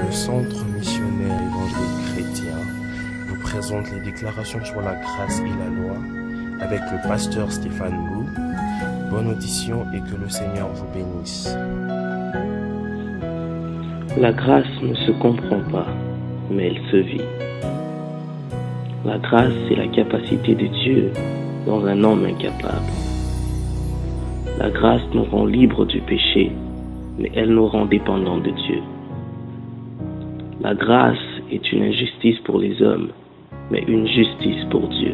Le Centre missionnaire évangélique chrétien vous présente les déclarations sur la grâce et la loi avec le pasteur Stéphane Lou. Bonne audition et que le Seigneur vous bénisse. La grâce ne se comprend pas, mais elle se vit. La grâce, c'est la capacité de Dieu dans un homme incapable. La grâce nous rend libres du péché, mais elle nous rend dépendants de Dieu. La grâce est une injustice pour les hommes, mais une justice pour Dieu.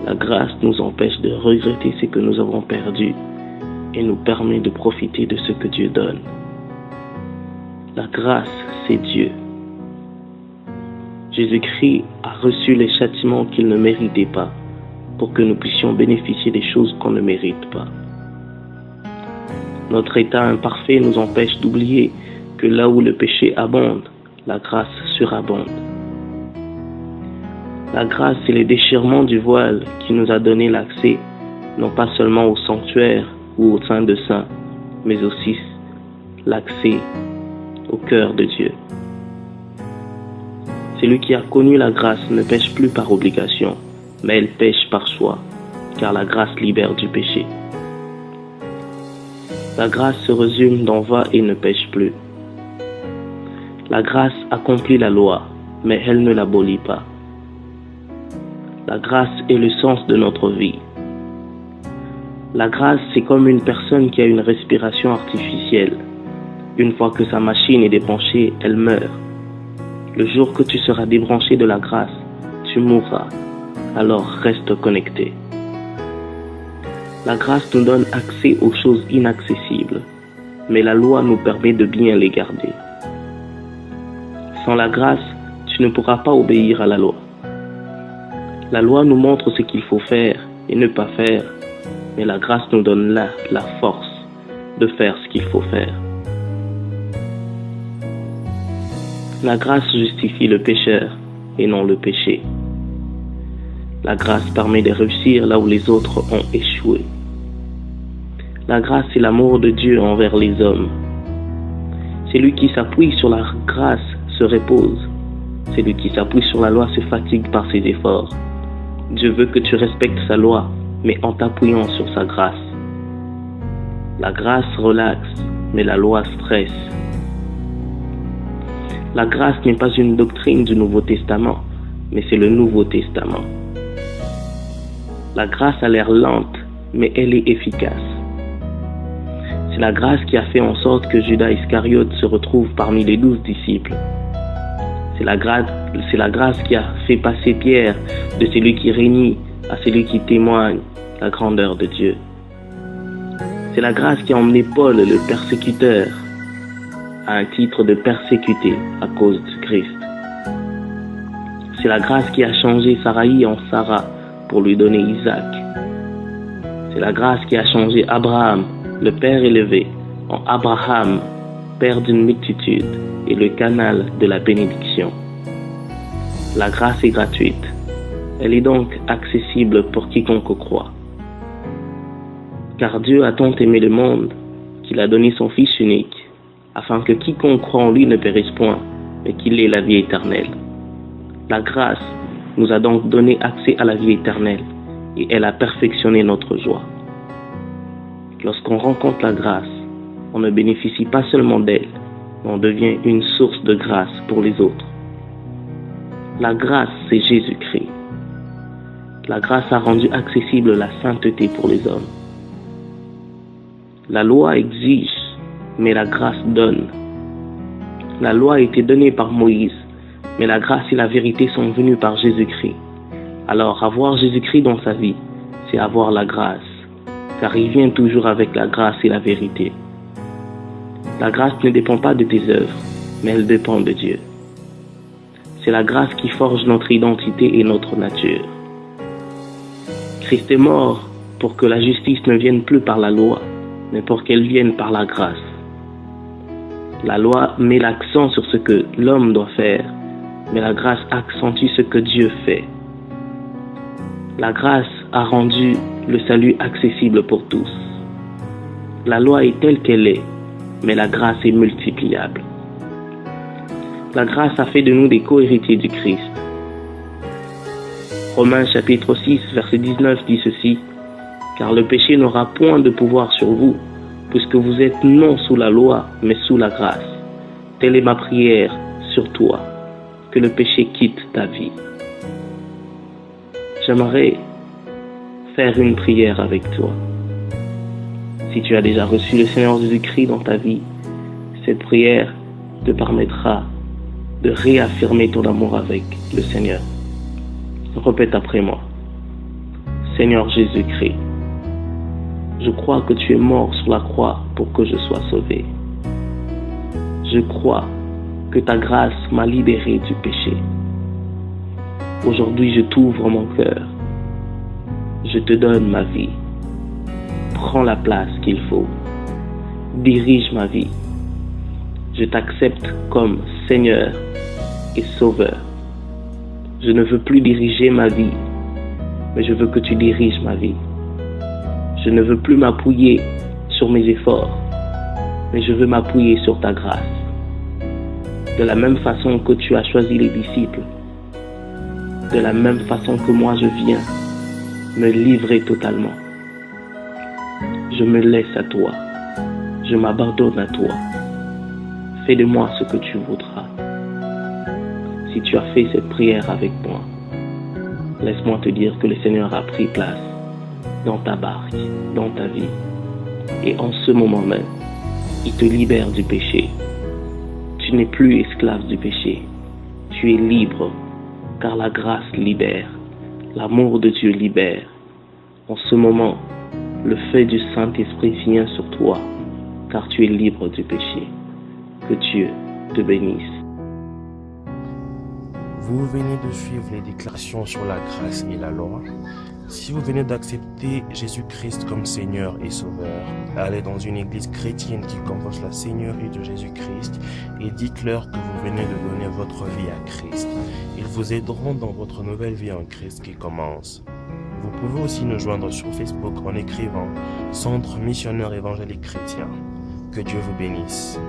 La grâce nous empêche de regretter ce que nous avons perdu et nous permet de profiter de ce que Dieu donne. La grâce, c'est Dieu. Jésus-Christ a reçu les châtiments qu'il ne méritait pas pour que nous puissions bénéficier des choses qu'on ne mérite pas. Notre état imparfait nous empêche d'oublier que là où le péché abonde, la grâce surabonde. La grâce, c'est le déchirement du voile qui nous a donné l'accès, non pas seulement au sanctuaire ou au Saint de Saints, mais aussi l'accès au cœur de Dieu. Celui qui a connu la grâce ne pêche plus par obligation, mais elle pêche par choix, car la grâce libère du péché. La grâce se résume dans va et ne pêche plus. La grâce accomplit la loi, mais elle ne l'abolit pas. La grâce est le sens de notre vie. La grâce, c'est comme une personne qui a une respiration artificielle. Une fois que sa machine est débranchée, elle meurt. Le jour que tu seras débranché de la grâce, tu mourras. Alors reste connecté. La grâce nous donne accès aux choses inaccessibles, mais la loi nous permet de bien les garder. Sans la grâce, tu ne pourras pas obéir à la loi. La loi nous montre ce qu'il faut faire et ne pas faire, mais la grâce nous donne la force de faire ce qu'il faut faire. La grâce justifie le pécheur et non le péché. La grâce permet de réussir là où les autres ont échoué. La grâce, c'est l'amour de Dieu envers les hommes. Celui qui s'appuie sur la grâce se repose. Celui qui s'appuie sur la loi se fatigue par ses efforts. Dieu veut que tu respectes sa loi, mais en t'appuyant sur sa grâce. La grâce relaxe, mais la loi stresse. La grâce n'est pas une doctrine du Nouveau Testament, mais c'est le Nouveau Testament. La grâce a l'air lente, mais elle est efficace. C'est la grâce qui a fait en sorte que Judas Iscariote se retrouve parmi les 12 disciples. C'est la grâce qui a fait passer Pierre de celui qui renie à celui qui témoigne la grandeur de Dieu. C'est la grâce qui a emmené Paul, le persécuteur, à un titre de persécuté à cause du Christ. C'est la grâce qui a changé Saraï en Sarah pour lui donner Isaac. C'est la grâce qui a changé Abraham, le père élevé, en Abraham, père d'une multitude et le canal de la bénédiction. La grâce est gratuite. Elle est donc accessible pour quiconque croit. Car Dieu a tant aimé le monde qu'il a donné son Fils unique, afin que quiconque croit en lui ne périsse point, mais qu'il ait la vie éternelle. La grâce nous a donc donné accès à la vie éternelle, et elle a perfectionné notre joie. Lorsqu'on rencontre la grâce, on ne bénéficie pas seulement d'elle, mais on devient une source de grâce pour les autres. La grâce, c'est Jésus-Christ. La grâce a rendu accessible la sainteté pour les hommes. La loi exige, mais la grâce donne. La loi a été donnée par Moïse, mais la grâce et la vérité sont venues par Jésus-Christ. Alors, avoir Jésus-Christ dans sa vie, c'est avoir la grâce, car il vient toujours avec la grâce et la vérité. La grâce ne dépend pas de tes œuvres, mais elle dépend de Dieu. C'est la grâce qui forge notre identité et notre nature. Christ est mort pour que la justice ne vienne plus par la loi, mais pour qu'elle vienne par la grâce. La loi met l'accent sur ce que l'homme doit faire, mais la grâce accentue ce que Dieu fait. La grâce a rendu le salut accessible pour tous. La loi est telle qu'elle est, mais la grâce est multipliable. La grâce a fait de nous des co-héritiers du Christ. Romains chapitre 6, verset 19 dit ceci: car le péché n'aura point de pouvoir sur vous, puisque vous êtes non sous la loi, mais sous la grâce. Telle est ma prière sur toi, que le péché quitte ta vie. J'aimerais faire une prière avec toi. Si tu as déjà reçu le Seigneur Jésus-Christ dans ta vie, cette prière te permettra de réaffirmer ton amour avec le Seigneur. Répète après moi. Seigneur Jésus-Christ, je crois que tu es mort sur la croix pour que je sois sauvé. Je crois que ta grâce m'a libéré du péché. Aujourd'hui, je t'ouvre mon cœur. Je te donne ma vie. Prends la place qu'il faut. Dirige ma vie. Je t'accepte comme Seigneur et Sauveur. Je ne veux plus diriger ma vie, mais je veux que tu diriges ma vie. Je ne veux plus m'appuyer sur mes efforts, mais je veux m'appuyer sur ta grâce. De la même façon que tu as choisi les disciples, de la même façon que moi je viens me livrer totalement. Je me laisse à toi, je m'abandonne à toi. Fais de moi ce que tu voudras. Si tu as fait cette prière avec moi, laisse-moi te dire que le Seigneur a pris place dans ta barque, dans ta vie. Et en ce moment même, il te libère du péché. Tu n'es plus esclave du péché. Tu es libre, car la grâce libère. L'amour de Dieu libère. En ce moment, le feu du Saint-Esprit vient sur toi, car tu es libre du péché. Que Dieu te bénisse. Vous venez de suivre les déclarations sur la grâce et la loi. Si vous venez d'accepter Jésus-Christ comme Seigneur et Sauveur, allez dans une église chrétienne qui confesse la Seigneurie de Jésus-Christ et dites-leur que vous venez de donner votre vie à Christ. Ils vous aideront dans votre nouvelle vie en Christ qui commence. Vous pouvez aussi nous joindre sur Facebook en écrivant Centre Missionnaire Évangélique Chrétien. Que Dieu vous bénisse.